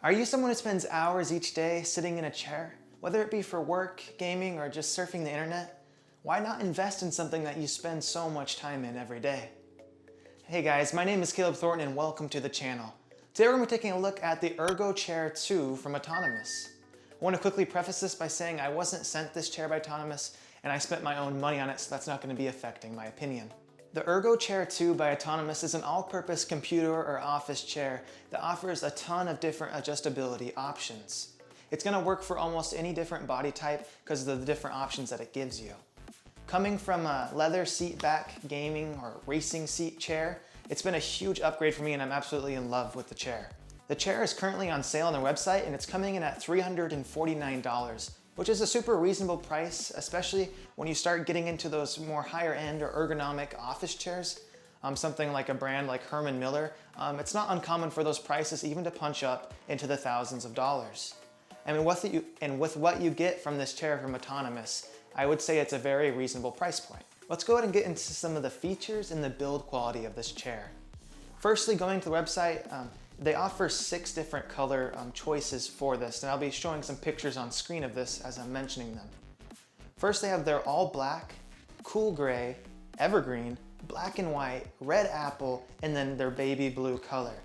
Are you someone who spends hours each day sitting in a chair? Whether it be for work, gaming, or just surfing the internet? Why not invest in something that you spend so much time in every day? Hey guys, my name is Caleb Thornton and welcome to the channel. Today we're going to be taking a look at the ErgoChair 2 from Autonomous. I want to quickly preface this by saying I wasn't sent this chair by Autonomous and I spent my own money on it, so that's not going to be affecting my opinion. The ErgoChair 2 by Autonomous is an all-purpose computer or office chair that offers a ton of different adjustability options. It's going to work for almost any different body type because of the different options that it gives you. Coming from a leather seat back gaming or racing seat chair, it's been a huge upgrade for me and I'm absolutely in love with the chair. The chair is currently on sale on their website and it's coming in at $349, which is a super reasonable price, especially when you start getting into those more higher end or ergonomic office chairs. Something like a brand like Herman Miller, it's not uncommon for those prices even to punch up into the thousands of dollars. And with what you get from this chair from Autonomous, I would say it's a very reasonable price point. Let's go ahead and get into some of the features and the build quality of this chair. Firstly, going to the website, they offer 6 different color choices for this, and I'll be showing some pictures on screen of this as I'm mentioning them. First, they have their all black, cool gray, evergreen, black and white, red apple, and then their baby blue color.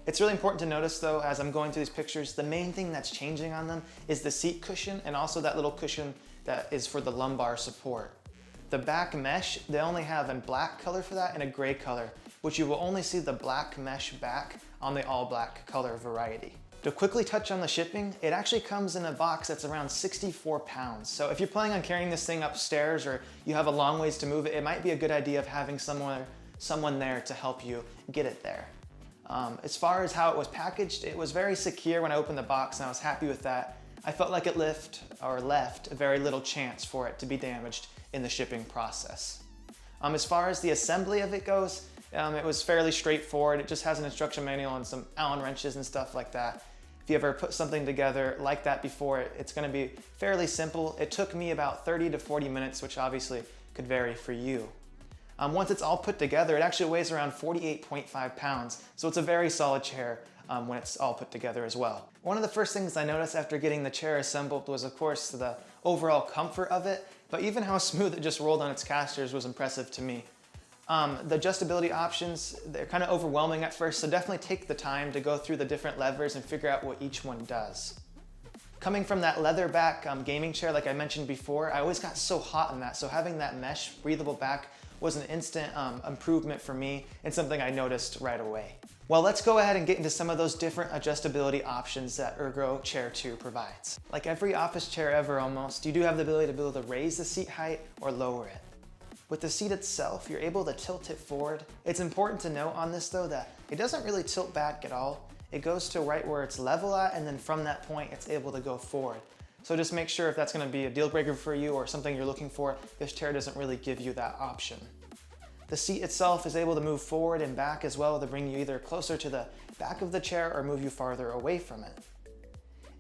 It's really important to notice though, as I'm going through these pictures, the main thing that's changing on them is the seat cushion and also that little cushion that is for the lumbar support. The back mesh, they only have a black color for that and a gray color, which you will only see the black mesh back on the all black color variety. To quickly touch on the shipping, it actually comes in a box that's around 64 pounds. So if you're planning on carrying this thing upstairs or you have a long ways to move it, it might be a good idea of having someone there to help you get it there. As far as how it was packaged, it was very secure when I opened the box and I was happy with that. I felt like it left very little chance for it to be damaged in the shipping process. As far as the assembly of it goes, it was fairly straightforward. It just has an instruction manual and some Allen wrenches and stuff like that. If you ever put something together like that before, it's going to be fairly simple. It took me about 30 to 40 minutes, which obviously could vary for you. Once it's all put together, it actually weighs around 48.5 pounds, so it's a very solid chair when it's all put together as well. One of the first things I noticed after getting the chair assembled was, of course, the overall comfort of it, but even how smooth it just rolled on its casters was impressive to me. The adjustability options, they're kind of overwhelming at first, so definitely take the time to go through the different levers and figure out what each one does. Coming from that leather back gaming chair, like I mentioned before, I always got so hot in that, so having that mesh breathable back was an instant improvement for me and something I noticed right away. Well, let's go ahead and get into some of those different adjustability options that ErgoChair 2 provides. Like every office chair ever almost, you do have the ability to be able to raise the seat height or lower it. With the seat itself, you're able to tilt it forward. It's important to note on this though that it doesn't really tilt back at all. It goes to right where it's level at, and then from that point, it's able to go forward. So just make sure if that's gonna be a deal breaker for you or something you're looking for, this chair doesn't really give you that option. The seat itself is able to move forward and back as well to bring you either closer to the back of the chair or move you farther away from it.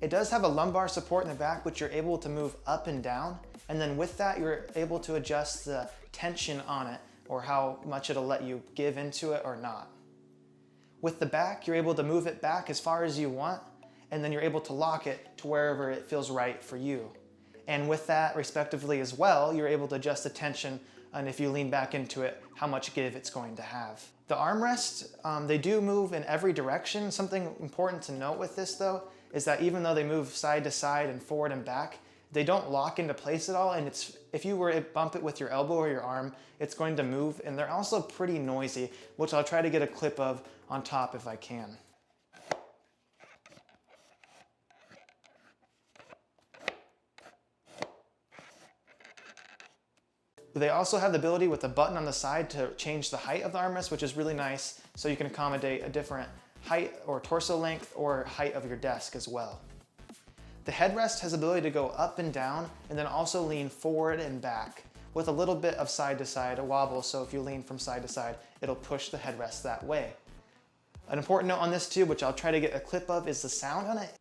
It does have a lumbar support in the back, which you're able to move up and down. And then with that, you're able to adjust the tension on it or how much it'll let you give into it or not. With the back, you're able to move it back as far as you want, and then you're able to lock it to wherever it feels right for you. And with that, respectively as well, you're able to adjust the tension, and if you lean back into it, how much give it's going to have. The armrests, they do move in every direction. Something important to note with this though, is that even though they move side to side and forward and back, they don't lock into place at all, and if you were to bump it with your elbow or your arm, it's going to move, and they're also pretty noisy, which I'll try to get a clip of on top if I can. They also have the ability with the button on the side to change the height of the armrest, which is really nice, so you can accommodate a different height or torso length or height of your desk as well. The headrest has the ability to go up and down and then also lean forward and back with a little bit of side to side, a wobble, so if you lean from side to side, it'll push the headrest that way. An important note on this too, which I'll try to get a clip of, is the sound on it.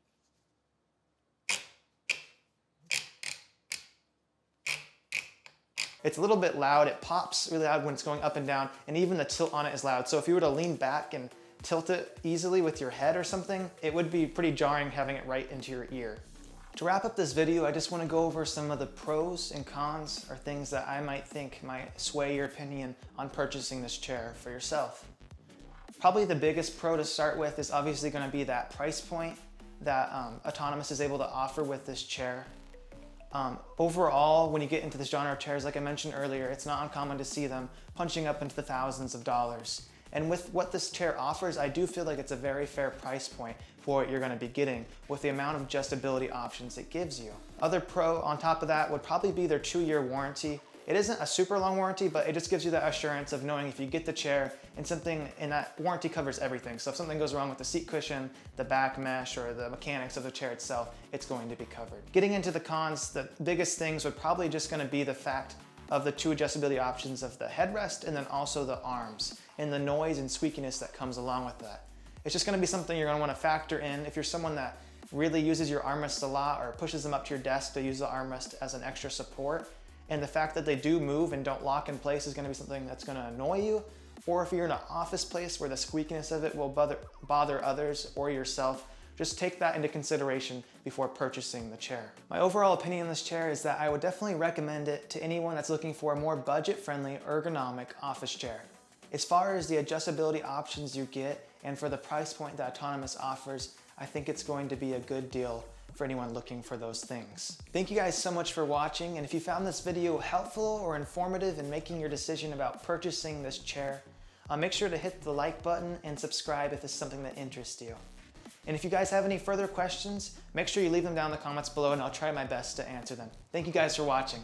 It's a little bit loud, it pops really loud when it's going up and down, and even the tilt on it is loud. So if you were to lean back and tilt it easily with your head or something, it would be pretty jarring having it right into your ear. To wrap up this video, I just want to go over some of the pros and cons, or things that I might think might sway your opinion on purchasing this chair for yourself. Probably the biggest pro to start with is obviously going to be that price point that Autonomous is able to offer with this chair. Overall, when you get into this genre of chairs, like I mentioned earlier, it's not uncommon to see them punching up into the thousands of dollars. And with what this chair offers, I do feel like it's a very fair price point for what you're going to be getting with the amount of adjustability options it gives you. Other pro on top of that would probably be their 2-year warranty. It isn't a super long warranty, but it just gives you that assurance of knowing if you get the chair and that warranty covers everything. So if something goes wrong with the seat cushion, the back mesh, or the mechanics of the chair itself, it's going to be covered. Getting into the cons, the biggest things would probably just going to be the fact of the 2 adjustability options of the headrest and then also the arms and the noise and squeakiness that comes along with that. It's just going to be something you're going to want to factor in if you're someone that really uses your armrests a lot or pushes them up to your desk to use the armrest as an extra support. And the fact that they do move and don't lock in place is going to be something that's going to annoy you. Or if you're in an office place where the squeakiness of it will bother others or yourself, just take that into consideration before purchasing the chair. My overall opinion on this chair is that I would definitely recommend it to anyone that's looking for a more budget-friendly, ergonomic office chair. As far as the adjustability options you get and for the price point that Autonomous offers, I think it's going to be a good deal for anyone looking for those things. Thank you guys so much for watching, and if you found this video helpful or informative in making your decision about purchasing this chair, make sure to hit the like button and subscribe if it's something that interests you. And if you guys have any further questions, make sure you leave them down in the comments below and I'll try my best to answer them. Thank you guys for watching.